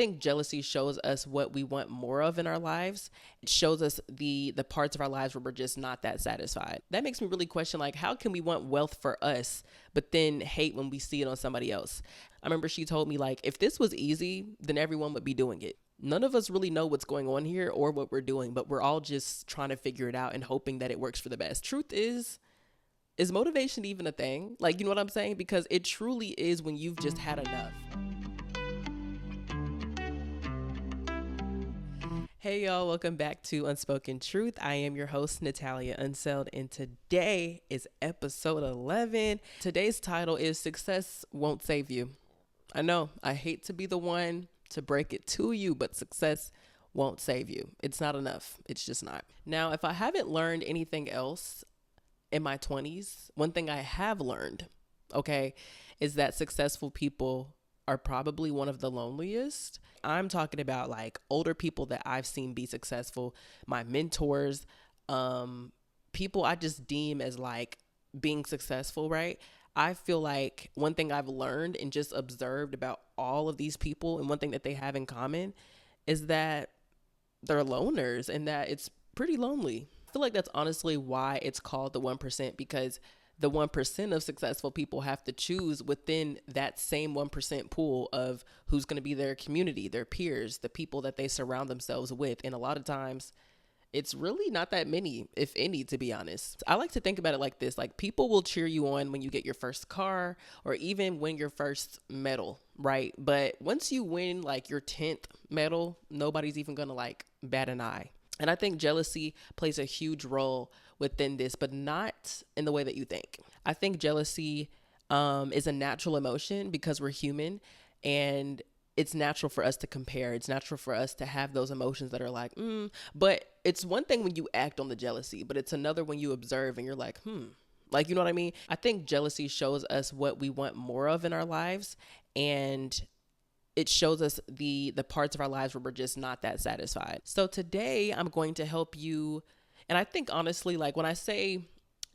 think jealousy shows us what we want more of in our lives. It shows us the parts of our lives where we're just not that satisfied. That makes me really question, like, how can we want wealth for us but then hate when we see it on somebody else? I remember she told me, like, if this was easy, then everyone would be doing it. None of us really know what's going on here or what we're doing, but we're all just trying to figure it out and hoping that it works for the best. Truth is motivation even a thing? Like, you know what I'm saying? Because it truly is when you've just had enough. Hey y'all, welcome back to Unspoken Truth. I am your host, Natalia Unfulfilled, and today is episode 11. Today's title is Success Won't Save You. I know, I hate to be the one to break it to you, but success won't save you. It's not enough. It's just not. Now, if I haven't learned anything else in my 20s, one thing I have learned, okay, is that successful people are probably one of the loneliest. I'm talking about like older people that I've seen be successful, my mentors, people I just deem as like being successful, right? I feel like one thing I've learned and just observed about all of these people, and one thing that they have in common is that they're loners and that it's pretty lonely. I feel like that's honestly why it's called the 1%, because the 1% of successful people have to choose within that same 1% pool of who's going to be their community, their peers, the people that they surround themselves with. And a lot of times it's really not that many, if any, to be honest. I like to think about it like this. Like, people will cheer you on when you get your first car or even win your first medal, right? But once you win like your 10th medal, nobody's even going to like bat an eye. And I think jealousy plays a huge role within this, but not in the way that you think. I think jealousy is a natural emotion because we're human, and it's natural for us to compare. It's natural for us to have those emotions that are like, but it's one thing when you act on the jealousy, but it's another when you observe and you're like, like, you know what I mean? I think jealousy shows us what we want more of in our lives, and it shows us the parts of our lives where we're just not that satisfied. So today I'm going to help you. And I think honestly, like when I say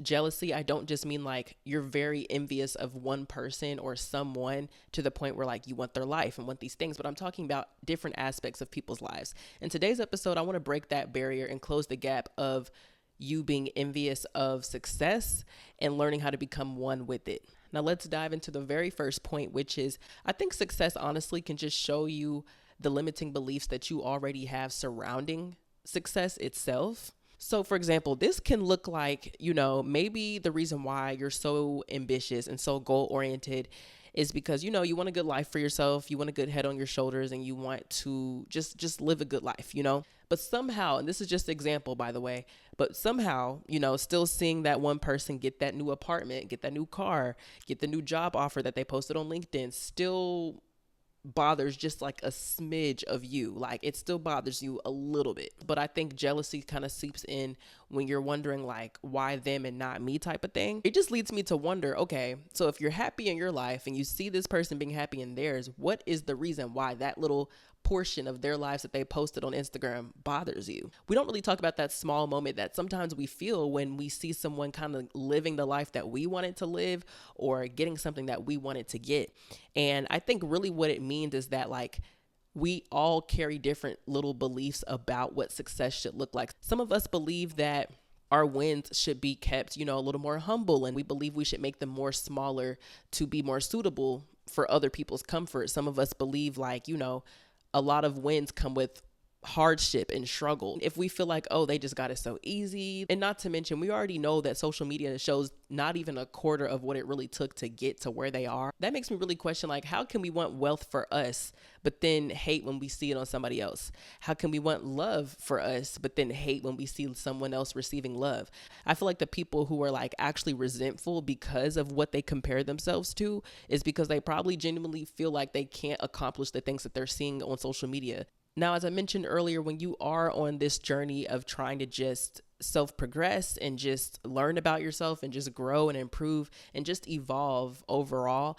jealousy, I don't just mean like you're very envious of one person or someone to the point where like you want their life and want these things, but I'm talking about different aspects of people's lives. In today's episode, I want to break that barrier and close the gap of you being envious of success and learning how to become one with it. Now let's dive into the very first point, which is I think success honestly can just show you the limiting beliefs that you already have surrounding success itself. So for example, this can look like, maybe the reason why you're so ambitious and so goal oriented is because, you want a good life for yourself. You want a good head on your shoulders and you want to just live a good life, But somehow, and this is just an example, by the way, but somehow, still seeing that one person get that new apartment, get that new car, get the new job offer that they posted on LinkedIn, still bothers just like a smidge of you. Like, it still bothers you a little bit. But I think jealousy kind of seeps in when you're wondering like, why them and not me type of thing. It just leads me to wonder, okay, so if you're happy in your life and you see this person being happy in theirs, what is the reason why that little portion of their lives that they posted on Instagram bothers you? We don't really talk about that small moment that sometimes we feel when we see someone kind of living the life that we wanted to live or getting something that we wanted to get. And I think really what it means is that like we all carry different little beliefs about what success should look like. Some of us believe that our wins should be kept, a little more humble, and we believe we should make them more smaller to be more suitable for other people's comfort. Some of us believe like, a lot of wins come with hardship and struggle. If we feel like, oh, they just got it so easy, and not to mention, we already know that social media shows not even a quarter of what it really took to get to where they are. That makes me really question, like, how can we want wealth for us, but then hate when we see it on somebody else? How can we want love for us, but then hate when we see someone else receiving love? I feel like the people who are like actually resentful because of what they compare themselves to is because they probably genuinely feel like they can't accomplish the things that they're seeing on social media. Now, as I mentioned earlier, when you are on this journey of trying to just self-progress and just learn about yourself and just grow and improve and just evolve overall,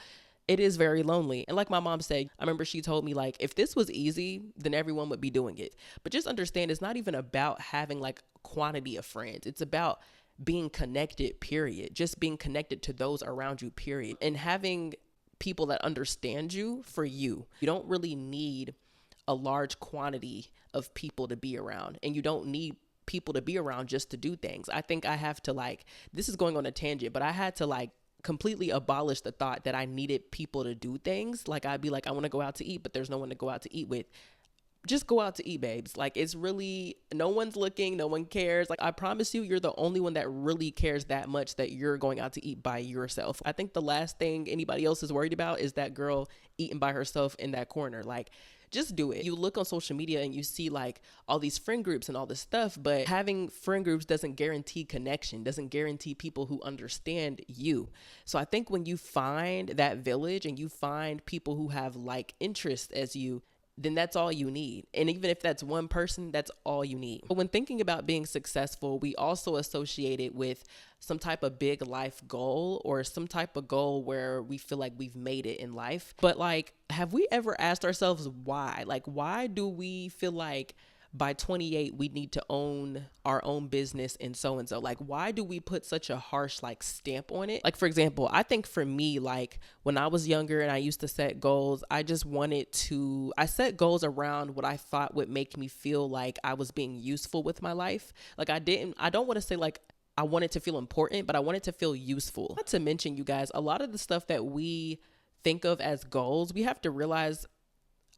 it is very lonely. And like my mom said, I remember she told me like, if this was easy, then everyone would be doing it. But just understand, it's not even about having like quantity of friends. It's about being connected, period. Just being connected to those around you, period. And having people that understand you for you. You don't really need a large quantity of people to be around, and you don't need people to be around just to do things. I think I have to like, this is going on a tangent, but I had to like completely abolish the thought that I needed people to do things. Like I'd be like, I want to go out to eat, but there's no one to go out to eat with. Just go out to eat, babes. Like, it's really, no one's looking, no one cares. Like, I promise you, you're the only one that really cares that much that you're going out to eat by yourself. I think the last thing anybody else is worried about is that girl eating by herself in that corner. Like, just do it. You look on social media and you see like all these friend groups and all this stuff, but having friend groups doesn't guarantee connection, doesn't guarantee people who understand you. So I think when you find that village and you find people who have like interests as you, then that's all you need. And even if that's one person, that's all you need. But when thinking about being successful, we also associate it with some type of big life goal or some type of goal where we feel like we've made it in life. But like, have we ever asked ourselves why? Like, why do we feel like by 28 we need to own our own business and so? Like, why do we put such a harsh like stamp on it? Like, for example, I think for me, like when I was younger and I used to set goals, I set goals around what I thought would make me feel like I was being useful with my life. Like I don't want to say like I wanted to feel important, but I wanted to feel useful. Not to mention, you guys, a lot of the stuff that we think of as goals, we have to realize,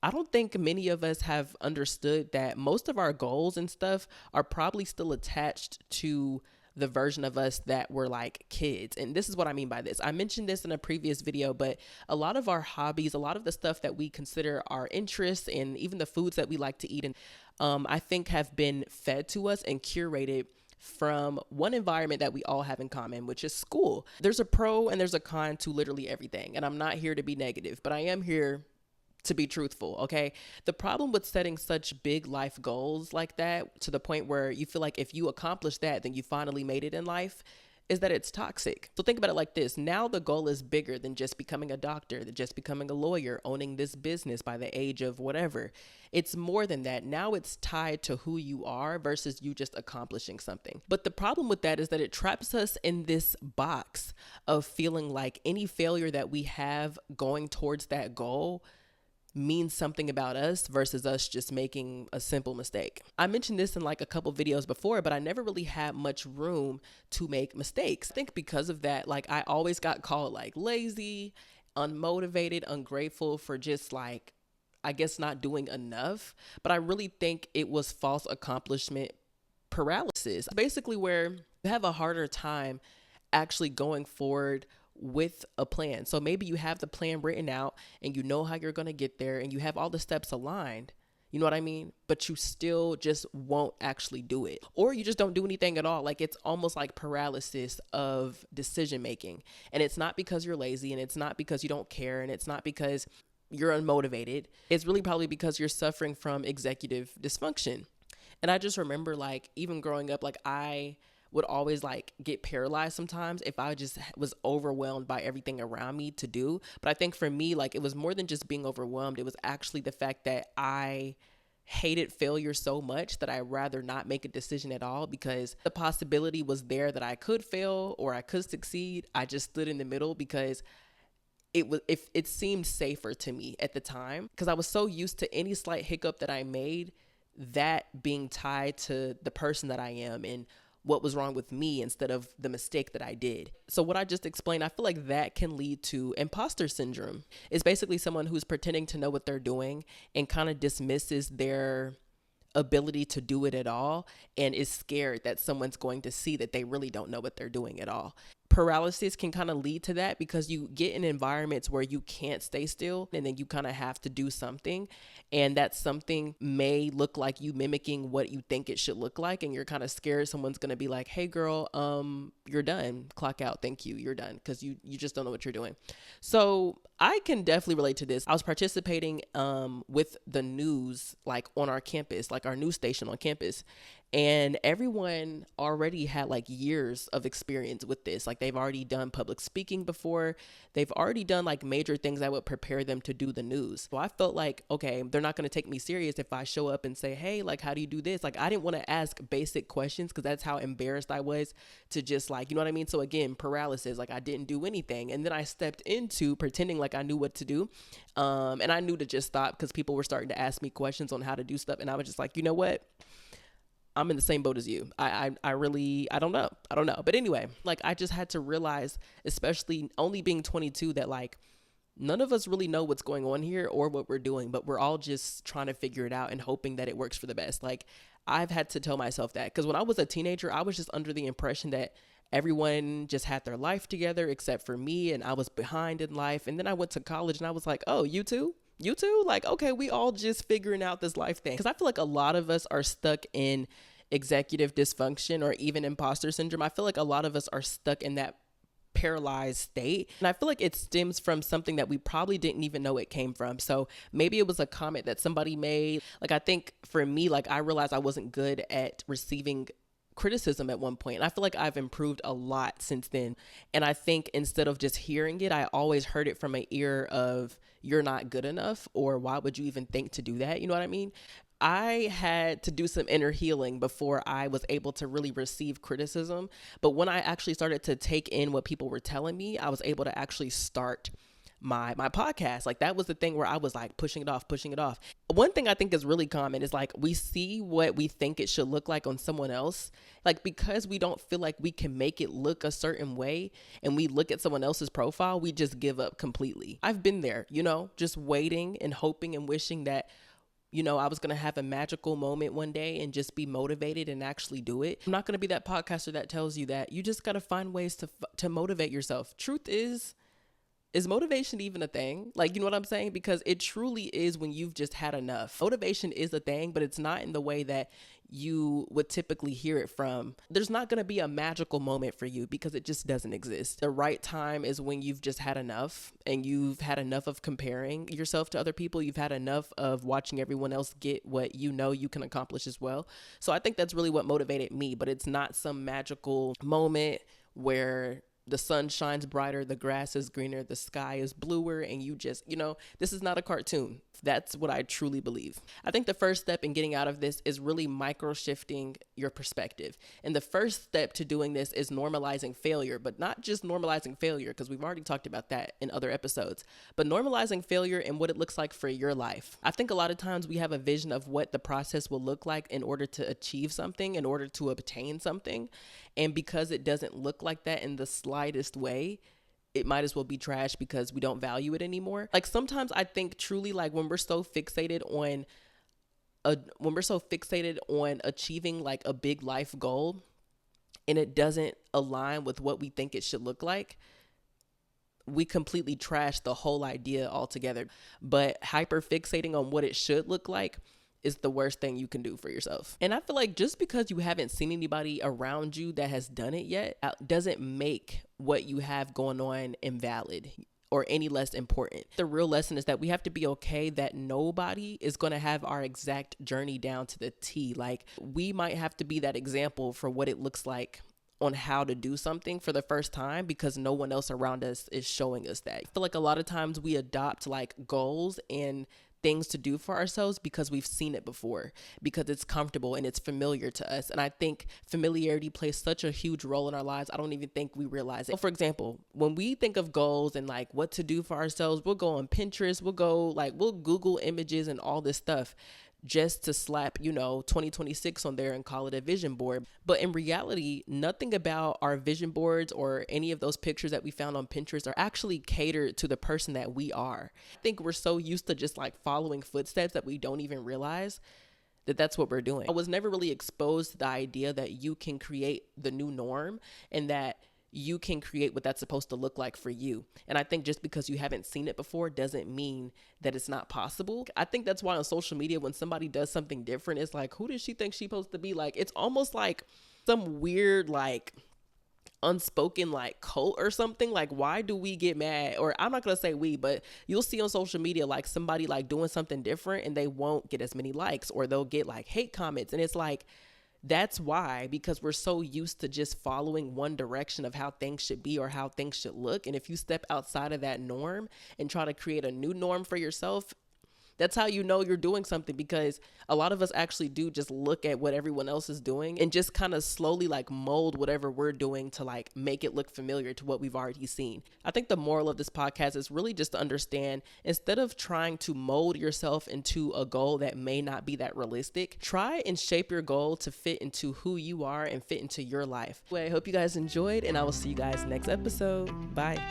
I don't think many of us have understood that most of our goals and stuff are probably still attached to the version of us that were like kids. And this is what I mean by this. I mentioned this in a previous video, but a lot of our hobbies, a lot of the stuff that we consider our interests and even the foods that we like to eat, and I think have been fed to us and curated from one environment that we all have in common, which is school. There's a pro and there's a con to literally everything. And I'm not here to be negative, but I am here to be truthful, okay? The problem with setting such big life goals like that, to the point where you feel like if you accomplish that, then you finally made it in life, is that it's toxic. So think about it like this. Now the goal is bigger than just becoming a doctor, than just becoming a lawyer, owning this business by the age of whatever. It's more than that. Now it's tied to who you are versus you just accomplishing something. But the problem with that is that it traps us in this box of feeling like any failure that we have going towards that goal means something about us versus us just making a simple mistake. I mentioned this in like a couple videos before, but I never really had much room to make mistakes. I think because of that, like I always got called like lazy, unmotivated, ungrateful for just like, I guess not doing enough. But I really think it was false accomplishment paralysis, basically where you have a harder time actually going forward with a plan. So maybe you have the plan written out and you know how you're going to get there and you have all the steps aligned. You know what I mean? But you still just won't actually do it. Or you just don't do anything at all. Like it's almost like paralysis of decision making. And it's not because you're lazy, and it's not because you don't care, and it's not because you're unmotivated. It's really probably because you're suffering from executive dysfunction. And I just remember like even growing up, like I would always like get paralyzed sometimes if I just was overwhelmed by everything around me to do. But I think for me, like it was more than just being overwhelmed. It was actually the fact that I hated failure so much that I'd rather not make a decision at all, because the possibility was there that I could fail or I could succeed. I just stood in the middle because it seemed safer to me at the time, because I was so used to any slight hiccup that I made, that being tied to the person that I am and what was wrong with me instead of the mistake that I did. So what I just explained, I feel like that can lead to imposter syndrome. It's basically someone who's pretending to know what they're doing and kind of dismisses their ability to do it at all and is scared that someone's going to see that they really don't know what they're doing at all. Paralysis can kind of lead to that because you get in environments where you can't stay still, and then you kind of have to do something, and that something may look like you mimicking what you think it should look like, and you're kind of scared someone's going to be like, hey girl, you're done, clock out, thank you, you're done, because you just don't know what you're doing. So I can definitely relate to this. I was participating with the news, like on our campus, like our news station on campus, And everyone already had like years of experience with this. Like they've already done public speaking before. They've already done like major things that would prepare them to do the news. So I felt like, okay, they're not going to take me serious if I show up and say, hey, like, how do you do this? Like, I didn't want to ask basic questions because that's how embarrassed I was to just like, you know what I mean? So again, paralysis, like I didn't do anything. And then I stepped into pretending like I knew what to do. And I knew to just stop because people were starting to ask me questions on how to do stuff. And I was just like, you know what? I'm in the same boat as you. I really, I don't know. I don't know. But anyway, like I just had to realize, especially only being 22, that like none of us really know what's going on here or what we're doing, but we're all just trying to figure it out and hoping that it works for the best. Like I've had to tell myself that because when I was a teenager, I was just under the impression that everyone just had their life together except for me, and I was behind in life. And then I went to college and I was like, oh, you too? You too? Like, okay, we all just figuring out this life thing. Because I feel like a lot of us are stuck in executive dysfunction or even imposter syndrome. I feel like a lot of us are stuck in that paralyzed state. And I feel like it stems from something that we probably didn't even know it came from. So maybe it was a comment that somebody made. Like, I think for me, like I realized I wasn't good at receiving criticism at one point. And I feel like I've improved a lot since then. And I think instead of just hearing it, I always heard it from an ear of you're not good enough, or why would you even think to do that? You know what I mean? I had to do some inner healing before I was able to really receive criticism. But when I actually started to take in what people were telling me, I was able to actually start my podcast. Like that was the thing where I was like pushing it off. One thing I think is really common is like we see what we think it should look like on someone else. Like because we don't feel like we can make it look a certain way and we look at someone else's profile, we just give up completely. I've been there, you know, just waiting and hoping and wishing that I was going to have a magical moment one day and just be motivated and actually do it. I'm not going to be that podcaster that tells you that you just got to find ways to motivate yourself. Truth is motivation even a thing? Like, you know what I'm saying? Because it truly is when you've just had enough. Motivation is a thing, but it's not in the way that you would typically hear it from. There's not going to be a magical moment for you because it just doesn't exist. The right time is when you've just had enough and you've had enough of comparing yourself to other people. You've had enough of watching everyone else get what you know you can accomplish as well. So I think that's really what motivated me, but it's not some magical moment where the sun shines brighter, the grass is greener, the sky is bluer, and you just, this is not a cartoon. That's what I truly believe. I think the first step in getting out of this is really micro shifting your perspective. And the first step to doing this is normalizing failure, but not just normalizing failure, because we've already talked about that in other episodes, but normalizing failure and what it looks like for your life. I think a lot of times we have a vision of what the process will look like in order to achieve something, in order to obtain something. And because it doesn't look like that in the slightest way, it might as well be trash because we don't value it anymore. Like sometimes I think truly like when we're so fixated on achieving like a big life goal and it doesn't align with what we think it should look like, we completely trash the whole idea altogether. But hyper fixating on what it should look like is the worst thing you can do for yourself. And I feel like just because you haven't seen anybody around you that has done it yet doesn't make what you have going on invalid or any less important. The real lesson is that we have to be okay that nobody is going to have our exact journey down to the T. Like we might have to be that example for what it looks like on how to do something for the first time because no one else around us is showing us that. I feel like a lot of times we adopt like goals and things to do for ourselves because we've seen it before, because it's comfortable and it's familiar to us. And I think familiarity plays such a huge role in our lives. I don't even think we realize it. For example, when we think of goals and like what to do for ourselves, we'll go on Pinterest, we'll Google images and all this stuff just to slap, 2026 on there and call it a vision board. But in reality, nothing about our vision boards or any of those pictures that we found on Pinterest are actually catered to the person that we are. I think we're so used to just like following footsteps that we don't even realize that that's what we're doing. I was never really exposed to the idea that you can create the new norm and that you can create what that's supposed to look like for you. And I think just because you haven't seen it before doesn't mean that it's not possible. I think that's why on social media, when somebody does something different, it's like, who does she think she's supposed to be? Like, it's almost like some weird, like unspoken like cult or something. Like, why do we get mad? Or I'm not going to say we, but you'll see on social media, like somebody like doing something different and they won't get as many likes or they'll get like hate comments. And it's like, That's why, because we're so used to just following one direction of how things should be or how things should look. And if you step outside of that norm and try to create a new norm for yourself, that's how you know you're doing something, because a lot of us actually do just look at what everyone else is doing and just kind of slowly like mold whatever we're doing to like make it look familiar to what we've already seen. I think the moral of this podcast is really just to understand, instead of trying to mold yourself into a goal that may not be that realistic, try and shape your goal to fit into who you are and fit into your life. Well, I hope you guys enjoyed, and I will see you guys next episode. Bye.